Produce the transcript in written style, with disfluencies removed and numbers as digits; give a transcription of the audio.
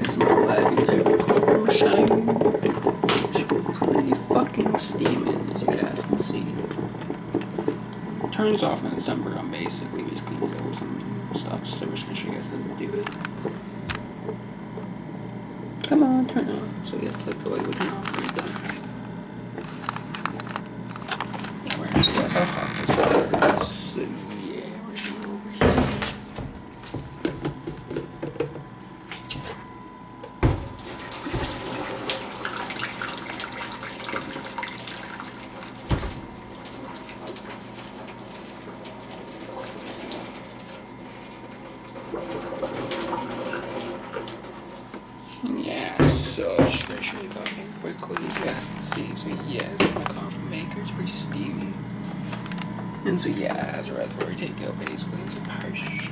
It's my black label coffee machine. It's pretty fucking steaming, as you guys can see. Turns off in December. I'm basically just cleaning it over some stuff, so we're just gonna show you guys how to do it. Come on, turn off. So you have to click the light with turn off when it's done. And we're gonna show you guys how hot this water is. So yeah, we're going over here. Yeah, so just gonna show you that here quickly, you guys can see. So yes, my coffee maker is pretty steamy. And so yeah, as a reservoir take out basically, it's a harsh